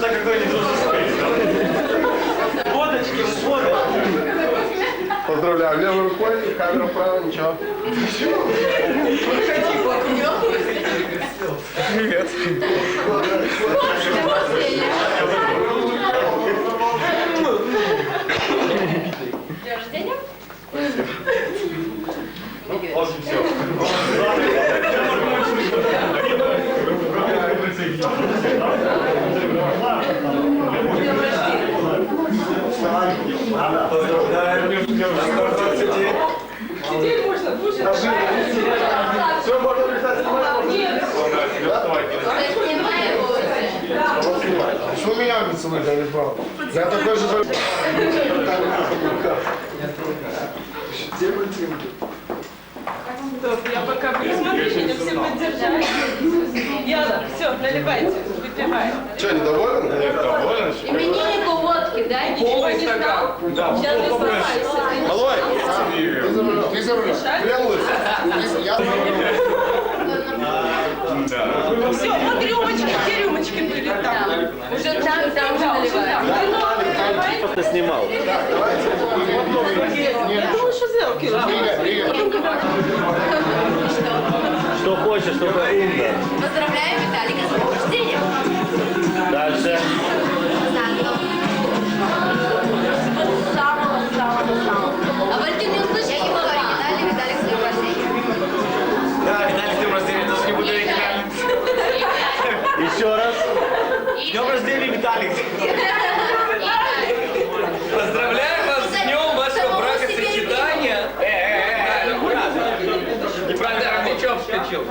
сюда какой-нибудь взрослый. Водочки, водочки. Поздравляю. Левой рукой, камера вправо, ничего. Привет. День рождения? Очень все. Теперь можно кушать. Все, можно писать, снимать. Что у меня объяснили, Гарри Павлович? Я такой же... Я пока буду смотреть, меня все поддержать. Я, все, наливайте, выпивай. Что, недоволен? Доволен? Имениннику водки, да? Ничего не стал? Сейчас не сломайся. Малой, ты за рулем. Клянусь. Все, вот рюмочки, где рюмочки были там? Уже там наливаем. Ты снимал. Я думаю, что сделки. Что хочешь, чтобы умно. Поздравляю Виталика с днем рождения. Дальше. Самого. А Валентин не услышал? Я не говорю, Виталик с днем рождения. Да, Виталий, с днем рождения, даже не буду оригинальным. Еще раз. С днем рождения, Виталик. Поздравляю вас с днем вашего бракосочетания. Неправильно, ты что вскочил?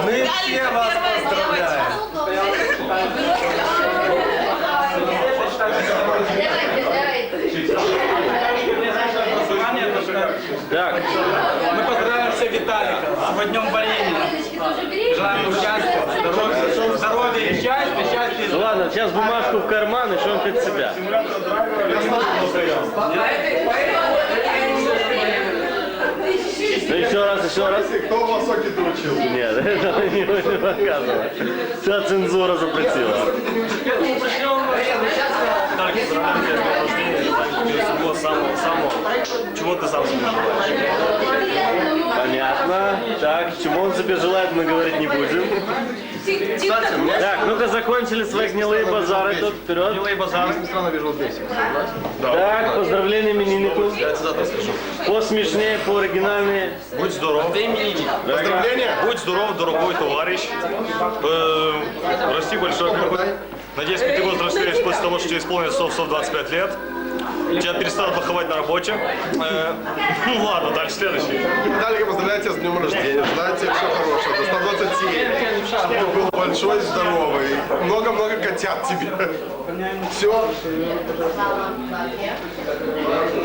Мы все вас поздравляем. Так. Мы поздравляем всех Виталика с его днем боления. Желаем счастья, здоровья и счастья. Ну ладно, сейчас бумажку в карман и что-нибудь от себя. Ну еще раз, еще раз. Кто в Высоке-то учил? Нет, это не показывало. Вся цензура запретила. Самого. Чего ты сам себе желаешь? Понятно. Так, чему он себе желает, мы говорить не будем. Так, ну-ка закончили свои гнилые базары тут, вперед. Милые базары. Странно вижу бесик. Так, поздравления имениннику. Я это завтра скажу. Посмешнее, пооригинальнее. Будь здоров. Ты именинник. Поздравления. Будь здоров, дорогой товарищ. Расти большой. Надеюсь, ты возрастешь после того, что тебе исполнится 125 лет. Тебя перестанут поховать на работе. Ну ладно, дальше следующий. Виталик, поздравляю тебя с днем рождения. Желаю тебе всего хорошего. До 127. Чтобы ты был большой, здоровый. Много-много котят тебе. Все.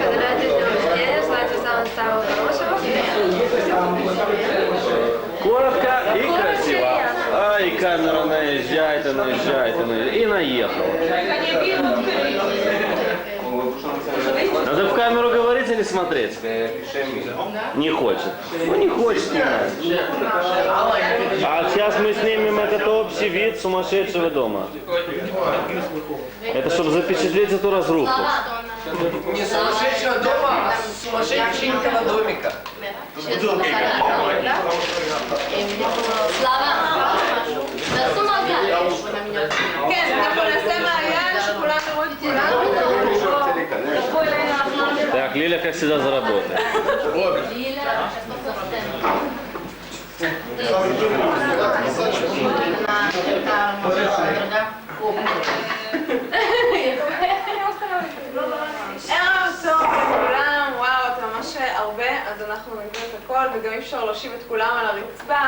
Поздравляю с днем рождения, желаю тебе самого хорошего. Коротко и красиво. А, и камера наезжает, и наезжает, и наехала. Надо в камеру говорить или смотреть? Не хочет. Ну не хочет. А сейчас мы снимем этот общий вид сумасшедшего дома. Это чтобы запечатлеть эту разруху. Не сумасшедшего дома, а сумасшедшего домика. Слава. תעשו מגע. כן, אנחנו נעשה מעיין שכולם יראו את כולנו. תבואו אלינו, אנחנו נעשה. Так, Лиля, как всегда, заработает. ערב טוב לכולם, וואו, אתה ממש הרבה, אז אנחנו נביא את הכל, וגם אי אפשר להושיב את כולם על הרצפה,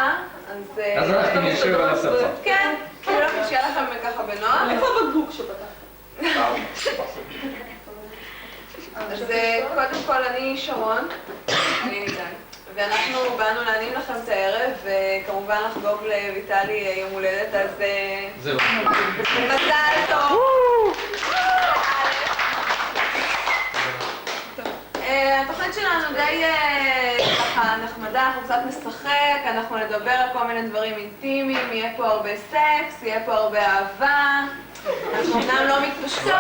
אז אנחנו נשאיר על הספה. כן, כאילו לכם שיהיה לכם ככה בנועם. איפה הבקבוק שפתח? אז קודם כל אני שרון, אני ניתן, ואנחנו באנו להנעים לכם את הערב, וכמובן לחגוג לויטלי יום הולדת, אז זהו. מזל טוב. התוכנית שלנו די ככה נחמדה, אנחנו קצת נשחק, אנחנו נדבר על כל מיני דברים אינטימיים, יהיה פה הרבה סקס, יהיה פה הרבה אהבה. אנחנו אומנם לא מתפשטות,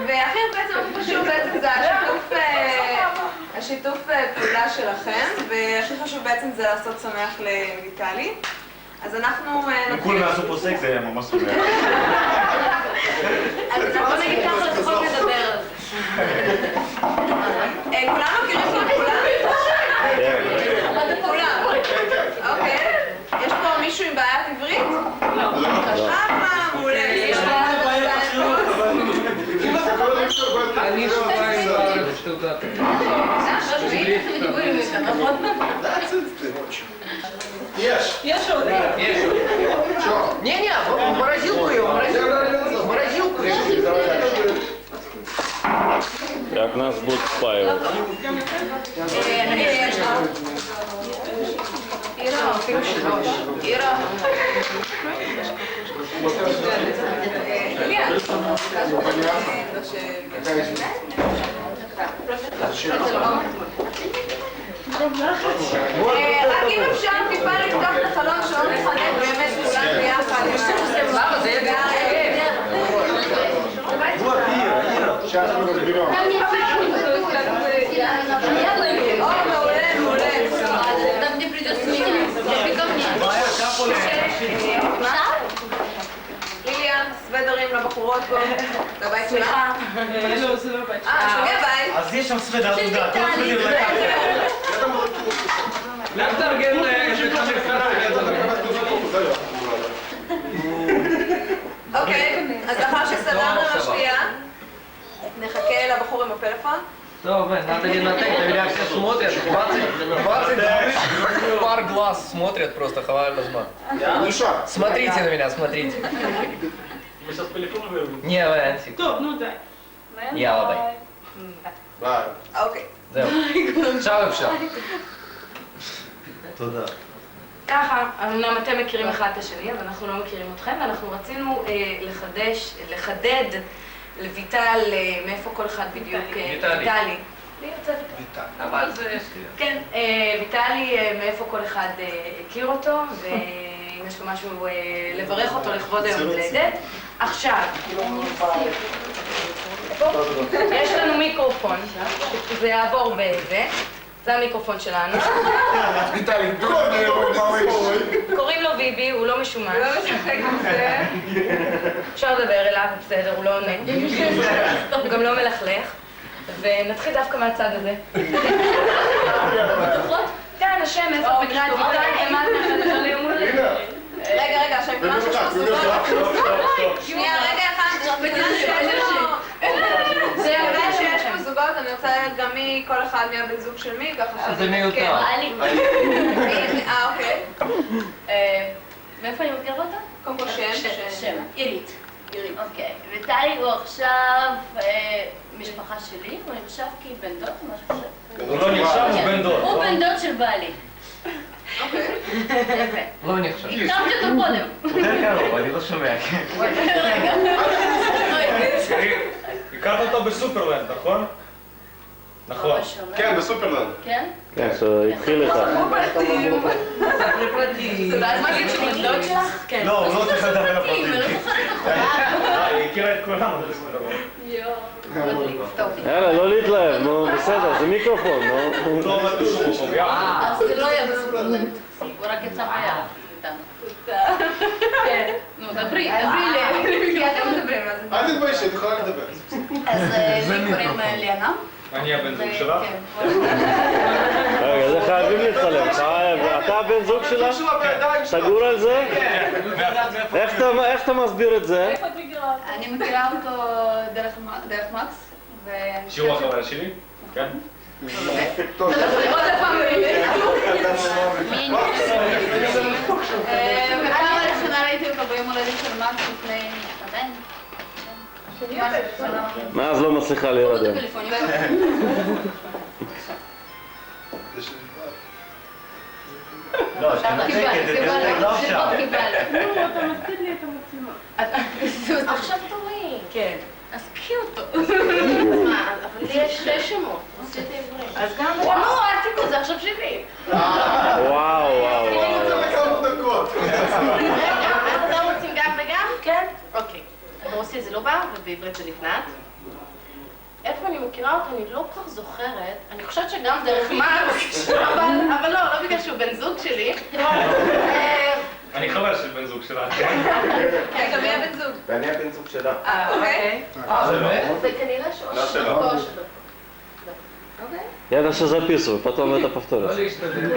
והכי בעצם חשוב בעצם זה השיתוף פעולה שלכם, והכי חשוב בעצם זה לעשות שמח לויטלי. אז אנחנו... כולם יעשו פה סקס, זה היה ממש שמח. אז בוא נגיד ככה לפחות נדבר על זה. כולם מכירים פה כולם? כולם. אוקיי. יש פה מישהו עם בעיית עברית? לא. מעולה. יש פה אני שומע что да. Ешь עוד. Не-не, в морозилку ее, в морозилку. Как нас будут спаивать. Ира. רק אם אפשר טיפה לפתוח את החלון שלא נחנק באמת כולם ביחד. למה? זה יהיה Сейчас мы разберем. מעולה. Там мне придется менять. Ты ко мне. ליליאן, סוודרים לבחורות פה. זה הבית שלך? שוגע בית. אז יש שם סוודר, תודה. לך תארגן אוקיי, אז לאחר שסדרנו לשתייה, נחכה לבחור עם הפלאפון. Надо не натать, на меня все смотрят. 20 пар глаз смотрят просто, хавай возьма. Ну что? Смотрите на меня, смотрите. Мы сейчас телефон вырвем. Не, вариантик. יאללה ביי. Да. אוקיי. זהו. עכשיו אפשר. תודה. ככה, אמנם אתם מכירים אחד את השני, אבל אנחנו לא מכירים אתכם, ואנחנו רצינו לחדד לויטל מאיפה כל אחד בדיוק... ויטלי. אבל זה... כן, ויטלי מאיפה כל אחד הכיר אותו, ואם יש לו משהו לברך אותו לכבוד היום הולדת. עכשיו, יש לנו מיקרופון, זה יעבור בזה. זה המיקרופון שלנו. Виталий, трогай его, малыш. קוראים לו ביבי, הוא לא משומן. לא משחק עם זה. אפשר לדבר אליו, בסדר, הוא לא עונה. הוא גם לא מלכלך. ונתחיל דווקא מהצד הזה. כן, השם, איפה את מכירה את ויטל? ומה את מאחדת על יום הולדת? רגע, עכשיו מכירה שיש לו זוגות. שנייה, רגע אחד. זה יודע שיש פה זוגות, אני רוצה לדעת גם מי, כל אחד מהבן זוג של מי, ככה זה מיותר. אוקיי. מאיפה אני מכירה אותו? קודם כל שם. עירית. אוקיי. ויטלי הוא עכשיו משפחה שלי, הוא נחשב כבן דוד או משהו כזה. הוא לא נחשב, הוא בן דוד. הוא בן דוד של בעלי. אוקיי. יפה. לא נחשב. הכרתי אותו קודם. יותר קרוב, אני לא שומע. רגע. הכרת אותו בסופרלנד, נכון? נכון. כן, בסופרלנד. כן? כן, שהתחיל איתה. ואז מה זה שהוא בן דוד שלך? כן. לא, הוא לא צריך לדבר אני לא לפרטים. זוכרת נכון. היא הכירה את כולם, אבל זה דבר. יאללה, לא להתלהב, נו, בסדר, זה מיקרופון, נו. הוא לא עומד בשום מקום, יאללה. אז זה לא יהיה בסופרלנד. הוא רק יצא ביד איתנו. כן. נו, דברי. כי אתם מדברים על זה. אל תתביישי, את יכולה לדבר. אז לי קוראים ליאנה. אני הבן זוג שלך? רגע, זה חייבים לצלם. אתה הבן זוג שלה? סגור על זה? איך אתה מסביר את זה? אני מכירה אותו דרך מקס. שהוא החבר שלי? כן. עוד פעם. בפעם הראשונה ראיתי אותו ביום הולדת של מקס לפני שנתיים. מאז לא מצליחה להירדם. לא, לא עכשיו. עכשיו תורי. כן. אז קחי אותו. מה, אבל לי יש 2 שמות, עשית עברית. אז גם... נו, אל תיקחו, זה עכשיו שלי. וואו. כמה דקות. אתם רוצים גם וגם? כן. אוקיי. ברוסית זה לא בא, ובעברית זה לבנת. איפה אני מכירה אותו, אני לא כל כך זוכרת. אני חושבת שגם דרך מרקס, אבל לא בגלל שהוא בן זוג שלי. אני חבר של בן זוג שלה. כן, גם מי הבן זוג? ואני הבן זוג שלה. אוקיי. זה כנראה שאו שלו או שלו. Я даже записываю, потом это לא повторится. להשתדל.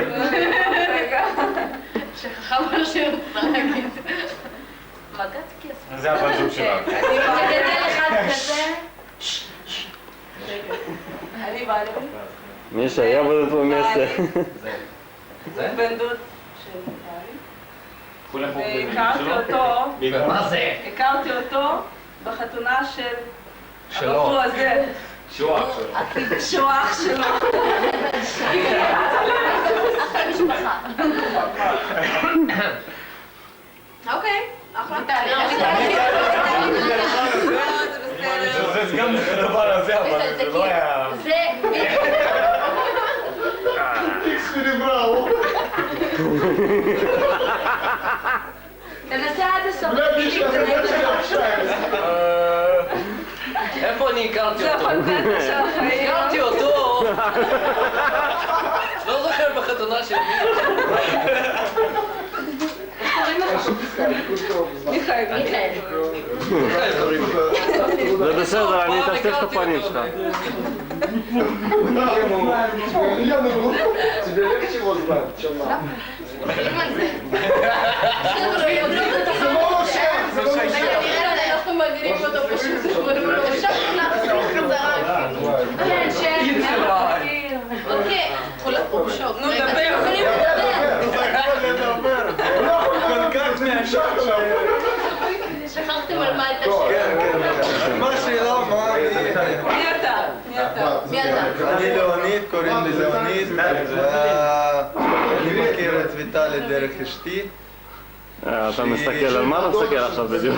שכחה מה שאני רוצה להגיד. מגעת כסף. זה הבן זוג שלה. אני מגדל אחד כזה. אני בעלי. Миша, я буду на твоем месте. זה? בן דוד של בעלי. והכרתי אותו, מה זה? הכרתי אותו בחתונה של שלו. הבחור הזה, שהוא אח שלו. שהוא אח שלו. משפחה. אוקיי, אחלה. זה גם הדבר הזה, אבל זה לא היה... זה... Перебрал. תנסה עד הסוף. איפה אני הכרתי זה אותו? הפנטזיה של החיים. הכרתי אותו! לא זוכר בחתונה שלי. מיכאל. זה בסדר, אני אטשטש את הפנים שלך. Тебе легче его звать, чем нам? אנחנו מגדירים אותו פשוט. אפשר להחזיר חזרה. כן, אוקיי. הוא בשוק. נו, דבר. יכולים לדבר. שכחתם על מה הייתה שאלה. מה השאלה? מה... מי אתה? מי אתה? אני ליאוניד, קוראים לי ליאוניד, ואני מכיר את ויטלי דרך אשתי, אתה מסתכל על מה אתה מסתכל עכשיו בדיוק?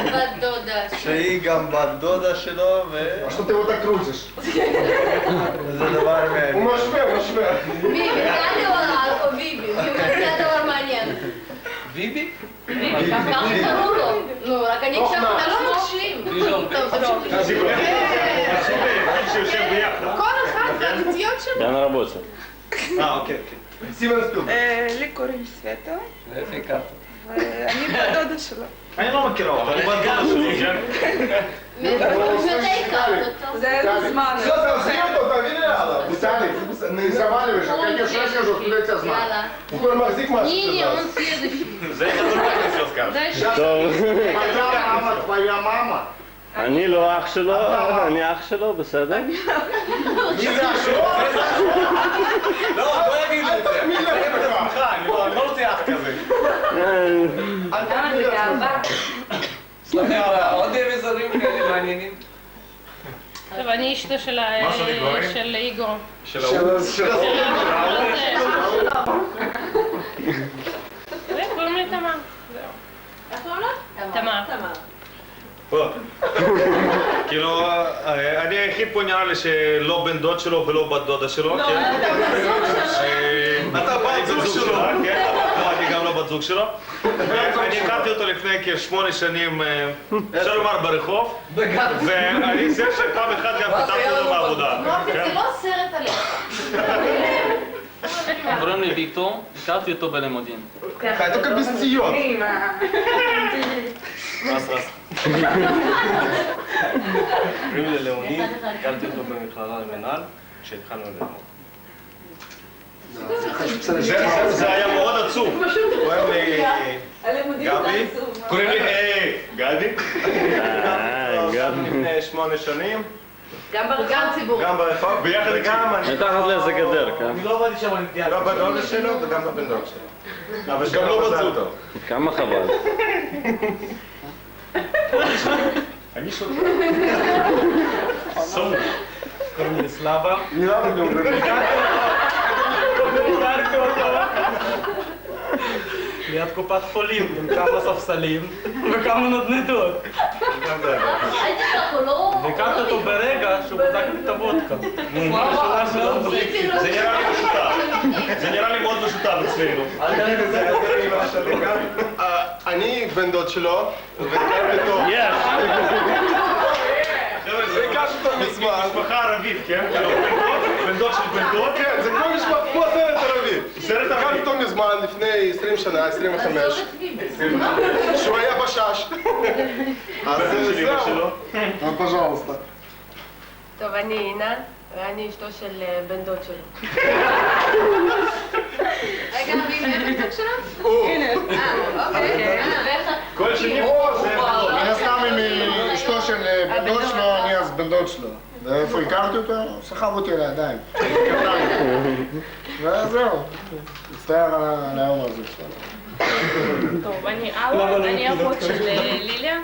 בת דודה. שהיא גם בת דודה שלו, Что ты его так крутишь? וזה דבר מעניין. הוא משווה. מי? ויטלי או ביבי? מי מציע דבר מעניין? ביבי? ככה קראו לו. נו, רק אני עכשיו אתה לא מקשיב. טוב, תמשיך. שיושב ביחד. כל אחד והנטיות שלו. Я на работе. אוקיי. Стивен Спилберг. לי קוראים סווטה, איפה הכרת? ואני בת דודה שלו. אני לא מכירה אותו, אני בת דודה שלו, כן? מתי הכרת אותו? זה איזה זמן. Что ты съел-то, там видела? Виталий, заваливаешь, а как я что скажу, откуда я тебя знаю? יאללה. Какой Марзик Не, он следующий. זה אתה לא все скажешь. טוב, Твоя мама, твоя мама. אני לא אח שלו, אני אח שלו, בסדר? לא, בוא נגיד את זה. אני לא רוצה אח כזה. למה זה גאווה? סליחה, עוד מזרים כאלה מעניינים. טוב, אני אשתו של איגור. של ההוא. קוראים לי תמר. איך קוראים לה? תמר. כאילו, אני היחיד פה נראה לי שלא בן דוד שלו ולא בת דודה שלו, כן? אתה בת זוג שלו, כן? אני גם לא בת זוג שלו. אני הכרתי אותו לפני כ8 שנים, אפשר לומר ברחוב, ואני זה שפעם אחד גם פיתחתי אותו בעבודה. מוטי, זה לא סרט עליך. קוראים לי ויקטור, הכרתי אותו בלימודים. Хай только без нее. קוראים לי ליאוניד, הכרתי אותו במכללה למנהל, כשהתחלנו ללמוד. זה היה מאוד עצוב. קוראים לי גבי. קוראים לי גדי. גבי. לפני 8 שנים, גם ציבור. גם ברחוב, ביחד וגם אני מתחת לאיזה גדר, כן? לא בת דודה שלו וגם לא בן דוד שלו. אבל גם לא מצאו אותו. כמה חבל. אני שותה. סום. קוראים לי סלאבה. נראה לי גם הכרתי אותו ליד קופת חולים עם כמה ספסלים וכמה נדנדות. והכרת אותו ברגע שהוא בדק את הוודקה. זה נראה לי משותף. זה נראה לי מאוד משותף אצלנו. אני בן דוד שלו, והכרתי אותו. הכרתי אותו מזמן. משפחה ערבית, כן? בן דוד של בן דוד? כן, זה כמו סרט ערבי. הכרתי אותו מזמן, לפני 20 שנה, 25. שהוא היה בשש. אז זהו. פז'לסטה. טוב, אני אינה, ואני אשתו של בן דוד שלו. רגע, מי בן דוד שלו? הנה. אוקיי. כל שני מן הסתם עם אשתו של בן דוד שלו, אני אז בן דוד שלו. ואיפה הכרתי אותו? סחב אותי על הידיים. וזהו. מצטער על היום הזה. טוב, אני אלה, אני אחות של ליליה,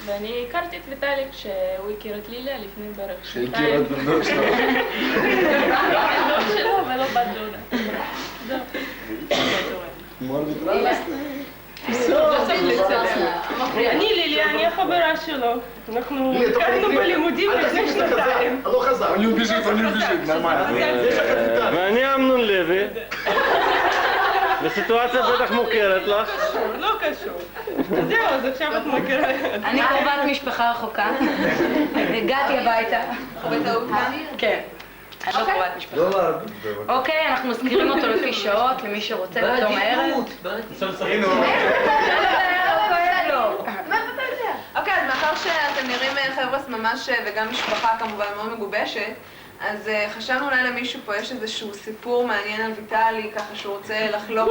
ואני הכרתי את ויטאלי כשהוא הכיר את ליליה לפני בערך שנתיים. שהכיר את בן דוד שלו. בן דוד שלו ולא בת דודה. אני ליליה, אני החברה שלו. אנחנו הכרנו בלימודים לפני שנתיים. אני ביז'ית, נורמלי. ואני אמנון לוי. בסיטואציה בטח מוכרת לך. לא קשור. זהו, אז עכשיו את מכירה. אני קרובת משפחה רחוקה. הגעתי הביתה. בטעות כאן? כן. אני לא קרובת משפחה. אוקיי, אנחנו מזכירים אותו לפי שעות, למי שרוצה בתום הערב. אוקיי, אז מאחר שאתם נראים חבר'ה ממש, וגם משפחה כמובן מאוד מגובשת, אז חשבנו אולי למישהו פה יש איזשהו סיפור מעניין על ויטאלי, ככה שהוא רוצה לחלוק